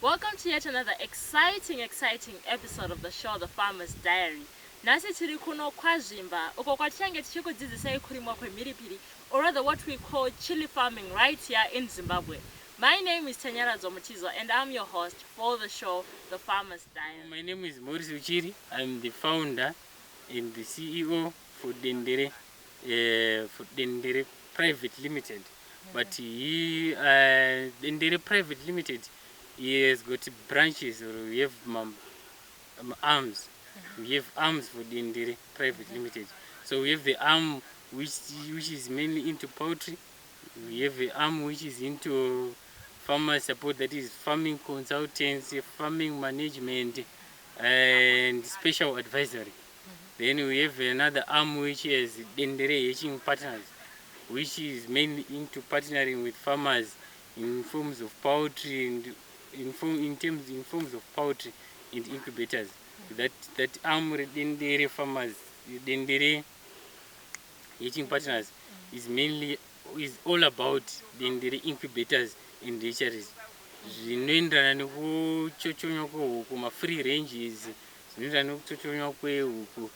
Welcome to yet another exciting episode of the show, The Farmer's Diary. Nasi tiri kuno kwa Zimba, uko kwa tiange tichikudzidzisai kurimwa kwemhiripiri, or rather what we call chili farming right here in Zimbabwe. My name is Tanyara Zomutizo and I'm your host for the show, The Farmer's Diary. My name is Maurice Chilli. I'm the founder and the CEO for Dendere, Private Limited. But Dendere Private Limited, he has got branches, or we have arms. We have arms for Dendere Private Limited. So we have the arm which is mainly into poultry. We have the arm which is into farmer support, that is farming consultancy, farming management, and special advisory. Then we have another arm which is Dendere Hatching Partners, which is mainly into partnering with farmers in forms of poultry and in forms of poultry and incubators. That arm Dendere farmers, Dendere Hatching Partners is all about Dendere incubators and hatcheries. Zvinoenderana nekuchochonywa kwehuku, ma-free ranges, zvinoenderana nekuchochonywa kwehuku,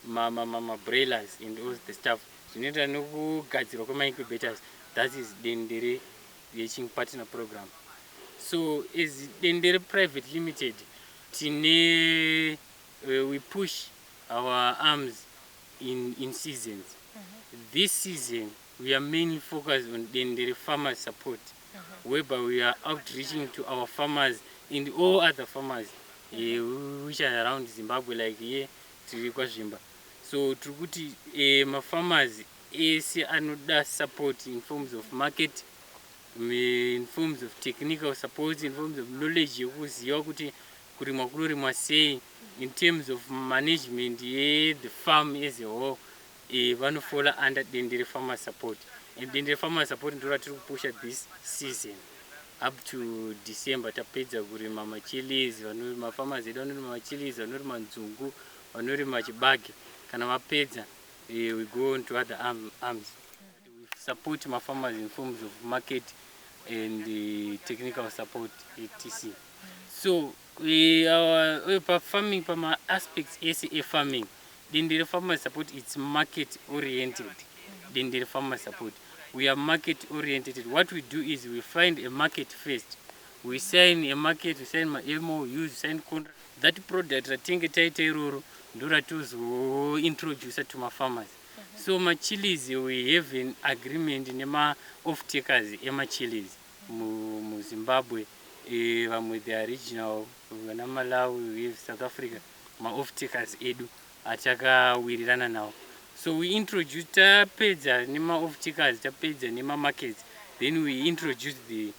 ma-broilers and all the stuff, zvinoenderana nekugadzirwa kwema-incubators. That is Dendere Hatching Partner Program. So as Dendere Private Limited, we push our arms in seasons. This season, we are mainly focused on Dendere farmer support, whereby we are outreaching to our farmers and all other farmers which are around Zimbabwe, like here, tiri kwaZvimba. So tiri my farmers ese anoda support in forms of market, in forms of technical support, in forms of knowledge yekuziva kuti kurimwa kunorimwa sei, in terms of management the farm as a whole. Vanofola under Dendere farmer support, and Dendere farmer support ndo ratiri kupusha this season up to December. Tapedza kurima ma-chillies, farmers edu vanorima ma-chillies, vanorima nzungu, vanorima chibage. Kana vapedza, we go on to other arms. We support my farmers in forms of market and technical support, etc. So our farming, my aspects ACA farming, Dendere farmer support, it's market oriented. Dendere farmer support, we are market oriented. What we do is we find a market first. We sign a market, we sign my MOUs, sign contract. That product ratinge taita iroro ndo ratozo introduce to my farmers. So my chilies, we have an agreement nema off takers ema chilies mu Zimbabwe, with the regional, na Malawi, we have South Africa, my off takers edu atakawirirana now. So we introduce tapedza nema off takers, tapedza nema markets, then we introduce the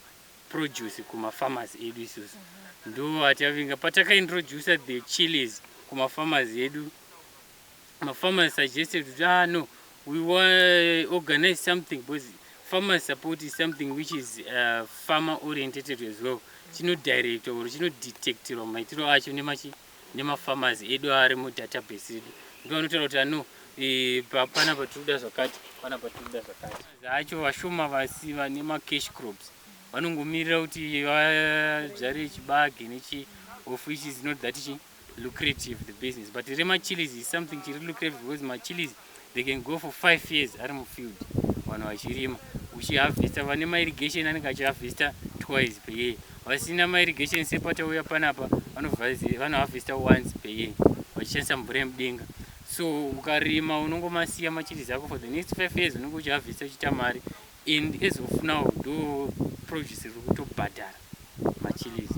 produce kuma farmers edu isusu. Ndo atavinga pataka introduce the chilies kuma farmers edu. My farmers suggested, no, we want to organize something, because farmer support is something which is farmer oriented as well. Chino direct or chino detect maitiro acho nema farmers edu ari mu database edu. Ndinotaura kuti no, pana patinoda zvakati, pana patinoda zvakati. Acho vashoma vasiva nema cash crops, vanongomirira kuti vadzvare chibage nechi, of which is not that lucrative, the business. But rema chilies is something chiri lucrative, because my chilies, they can go for 5 years ari mufield vanhu vachirima. Uchiharvesta, vane mairrigation anenge achiharvesta twice per year. Vasina mairrigation sepatauya panapa vanoharvesta once per year vachishandisa mvura yemudenga. So ukarima unongomasiya machilies ako for the next 5 years, unenge uchiharvesta uchiita mari. And as of now, do produce riri kutobhadhara machilies.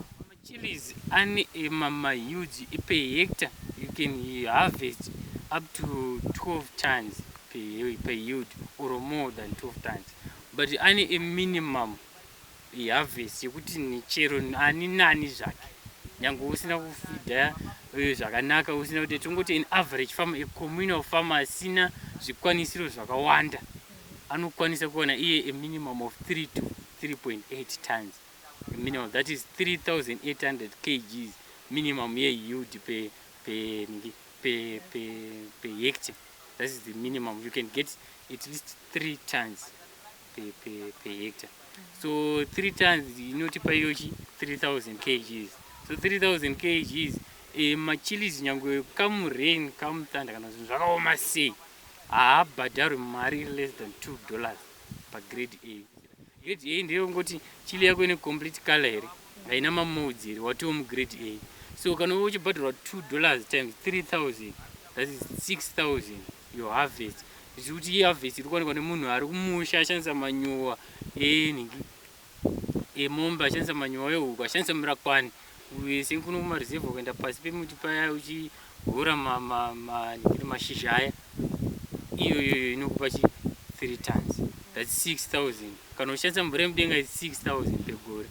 Chillies ane huge per hectare. You can harvest up to 12 tons per yield, or more than 12 tons. But ane a minimum harvest yekuti nichero ani nani zvake, nyange usina kufidha zvakanaka, usina kuti tongoti an average farmer, a communal farmer asina zvikwanisiro zvakawanda, anokwanisa kuwana iye a minimum of 3 to 3.8 tons. Minimum, that is 3,800 kgs minimum yield per hectare. That is the minimum. You can get at least 3 tons per hectare. So 3 tons inotipa yochi 3000 kgs. So 3000 kgs machilies nyangwe kamurain kamutanda kana zvinhu zvakaoma sei haabhadharwi mari less than $2 per grade A. Grade A ndeyongoti chili yako ine complete color here, haina mamolds here, watiwo mugrade A. So kana uchibhadharwa $2 times 3000, that is 6000 your harvest. Zvichiti harvest iri kuwanikwa nemunhu ari kumusha ashandisa manyowa emombe, ashandisa manyowa ehuku, ashandisa murakwani, wese kuno kumareserve kuenda pasi pemuti paya uchihura mashizha aya, iyo inokupa 3 tons, that's 6000. Kana ushandisa mvura yemudenga 6000 per gore,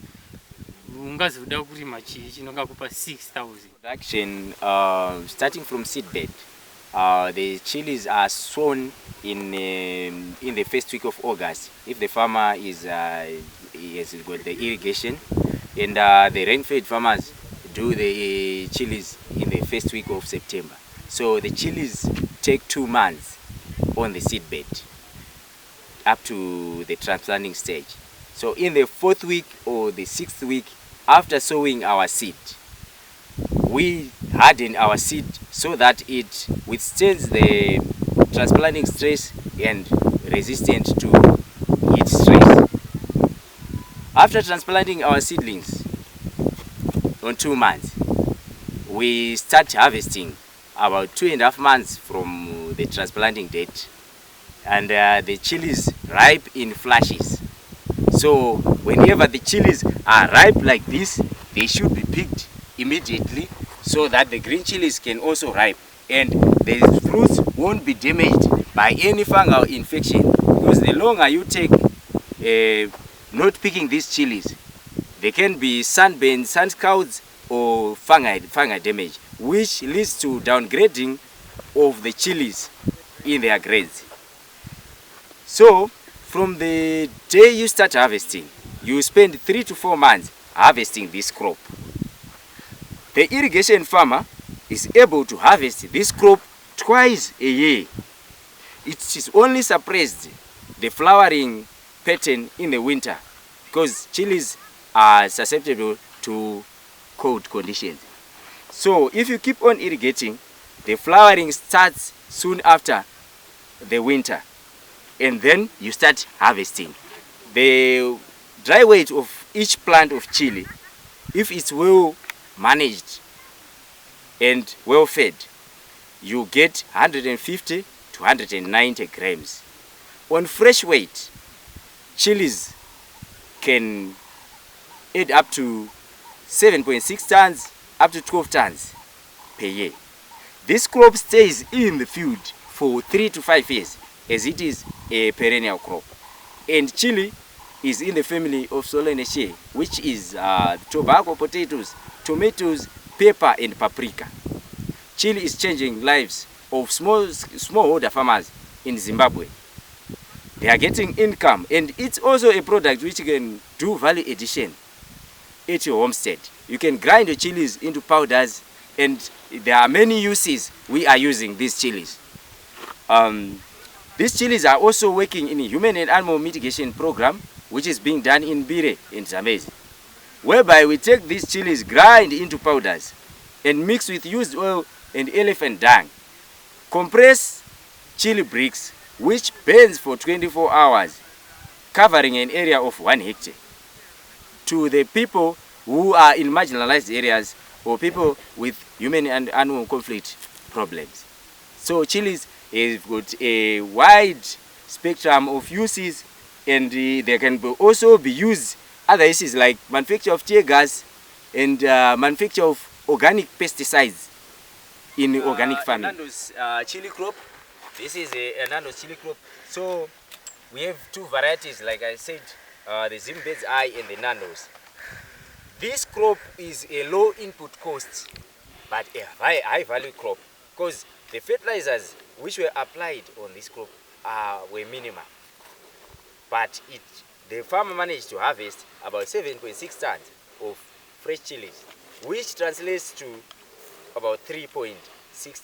ungazoda kurima chii chinongakupa 6000. Production starting from seedbed. The chilies are sown in the first week of August if the farmer has got the irrigation, and the rain-fed farmers do the chilies in the first week of September. So the chilies take 2 months on the seedbed up to the transplanting stage. So in the 4th week or the 6th week after sowing our seed, we harden our seed so that it withstands the transplanting stress and resistant to heat stress. After transplanting our seedlings on 2 months, we start harvesting about 2.5 months from the transplanting date, and the chilies ripe in flashes. So whenever the chilies are ripe like this, they should be picked immediately so that the green chilies can also ripe and the fruits won't be damaged by any fungal infection, because the longer you take not picking these chilies, there can be sunburn, sun scouts or fungal damage, which leads to downgrading of the chilies in their grades. So from the day you start harvesting, you spend 3 to 4 months harvesting this crop. The irrigation farmer is able to harvest this crop twice a year. It is only suppressed the flowering pattern in the winter because chilies are susceptible to cold conditions. So if you keep on irrigating, the flowering starts soon after the winter, and then you start harvesting. The dry weight of each plant of chili, if it's well managed and well fed, you get 150 to 190 grams. On fresh weight, chilies can add up to 7.6 tons up to 12 tons per year. This crop stays in the field for 3 to 5 years, as it is a perennial crop. And chili is in the family of Solanaceae, which is tobacco, potatoes, tomatoes, pepper and paprika. Chili is changing lives of smallholder farmers in Zimbabwe. They are getting income, and it's also a product which can do value addition at your homestead. You can grind the chilies into powders, and there are many uses we are using these chilies. These chilies are also working in a human and animal mitigation program, which is being done in Bire in Zambezi, whereby we take these chilies, grind into powders, and mix with used oil and elephant dung. Compress chili bricks, which burns for 24 hours, covering an area of 1 hectare. To the people who are in marginalized areas or people with human and animal conflict problems. So chilies have got a wide spectrum of uses, and they can also be used other uses like manufacture of tear gas and manufacture of organic pesticides in organic farming. Nando's chili crop. This is a Nando's chili crop. So we have 2 varieties, like I said, the Zimbabwe's Eye and the Nando's. This crop is a low input cost but a high value crop, because the fertilizers which were applied on this crop were minimal. But the farmer managed to harvest about 7.6 tons of fresh chilies, which translates to about 3.6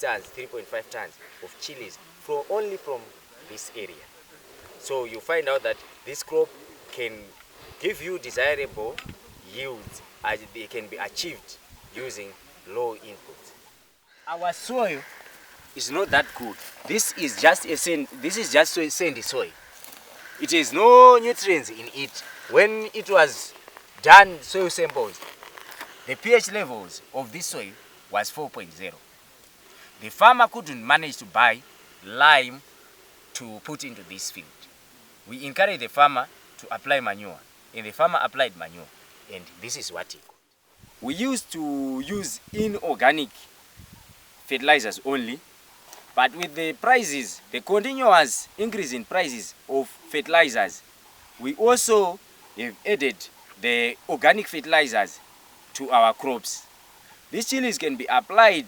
tons, 3.5 tons of chilies only from this area. So you find out that this crop can give you desirable yields as they can be achieved using low inputs. Our soil is not that good. This is just a sandy soil. It has no nutrients in it. When it was done soil samples, the pH levels of this soil was 4.0. The farmer couldn't manage to buy lime to put into this field. We encouraged the farmer to apply manure, and the farmer applied manure, and this is what he got. We used to use inorganic fertilizers only, but with the prices, the continuous increase in prices of fertilizers, we also have added the organic fertilizers to our crops. These chilies can be applied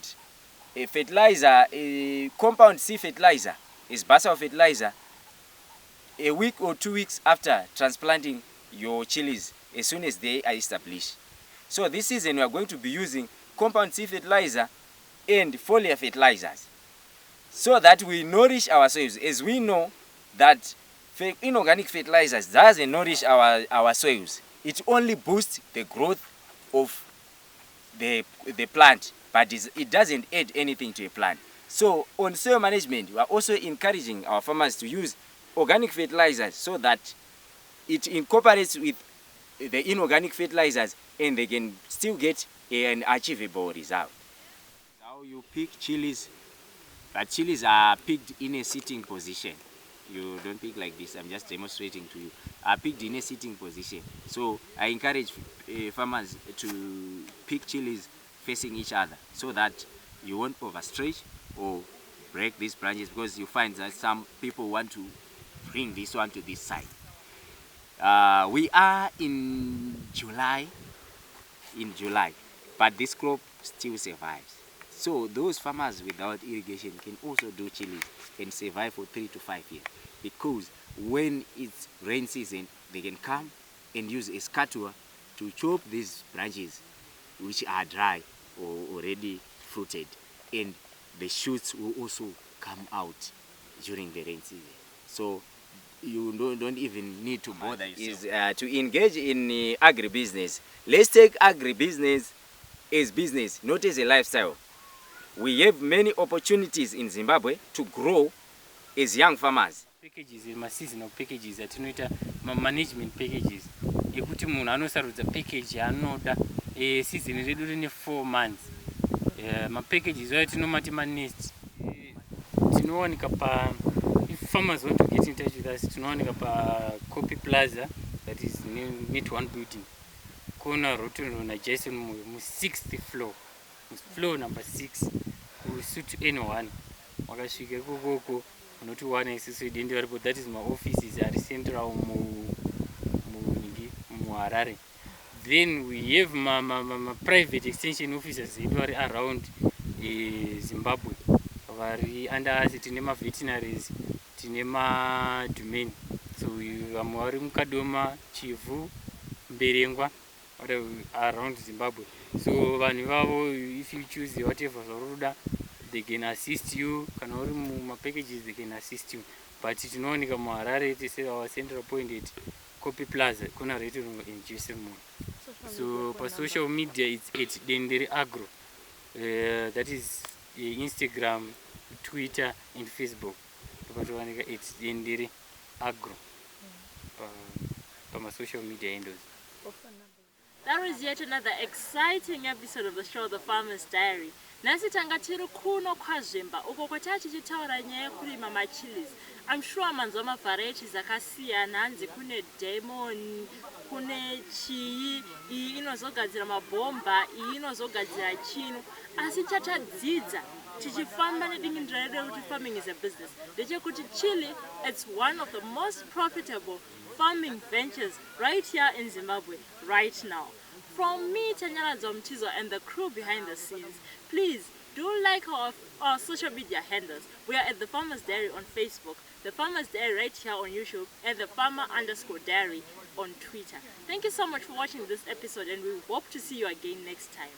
a fertilizer, a compound C fertilizer, is basal fertilizer, a week or 2 weeks after transplanting your chilies as soon as they are established. So this season we are going to be using compound C fertilizer and foliar fertilizers so that we nourish our soils, as we know that inorganic fertilizers doesn't nourish our soils. It only boosts the growth of the plant, but it doesn't add anything to a plant. So on soil management, we are also encouraging our farmers to use organic fertilizers so that it incorporates with the inorganic fertilizers and they can still get an achievable result. How you pick chilies, but chilies are picked in a sitting position. You don't pick like this, I'm just demonstrating to you. Are picked in a sitting position. So I encourage farmers to pick chilies facing each other so that you won't overstretch or break these branches, because you find that some people want to bring this one to this side. We are in July, but this crop still survives. So those farmers without irrigation can also do chilies and survive for 3 to 5 years, because when it's rain season, they can come and use a scatter to chop these branches which are dry or already fruited, and the shoots will also come out during the rain season. So you don't even need to bother yourself. To engage in agribusiness. Let's take agribusiness as business, not as a lifestyle. We have many opportunities in Zimbabwe to grow as young farmers. Packages, seasonal packages, atinoita management packages. Ekuti munhu anosarudza package yaanoda season redu rine 4 months. Packages ayo tinomati manest. Tinowanika pa, if farmers want to get in touch with us, tinowanika pa Copy Plaza, that is Meet One building. Corner Rotondo na Jason mu 6th floor. Floor number 6. Suit anyone. Wakasvika kokoko unotiwana isusu Dendere, but that is my offices at central mu Harare. Then we have my private extension officers who are around Zimbabwe. Vari under us tine ma veterinaries, tine ma domain. So vamwe vari mukadoma, Chivu, Mberengwa, around Zimbabwe. So vanhu ivavo, if you choose whatever zvaruda, they can assist you. Kana uri muma packages, they can assist you. But tinowanika mu Harare, say our central point at Copy Plaza, kuna retu in Jason. So for social media, it's at Dendire Agro. That is Instagram, Twitter, and Facebook. It's Dendire Agro. For my social media handles. That was yet another exciting episode of the show, The Farmer's Diary. Nasi tanga tiri kuno kwazvimba uko kwatati tichitaura nyaya yekurima machilies. I'm sure manzwa mavarieties akasiyana, hanzi kune demon, kune chii, iyi inozogadzira mabhomba, iyi inozogadzira chino. Asi chatadzidza tichifamba nedingindira redu kuti farming is a business. Ndechekuti chili, it's one of the most profitable farming ventures right here in Zimbabwe right now. From me, Tanyana Zomtizo, and the crew behind the scenes, please do like our social media handles. We are at The Farmer's Diary on Facebook, The Farmer's Diary right here on YouTube, and The Farmer_Diary on Twitter. Thank you so much for watching this episode, and we hope to see you again next time.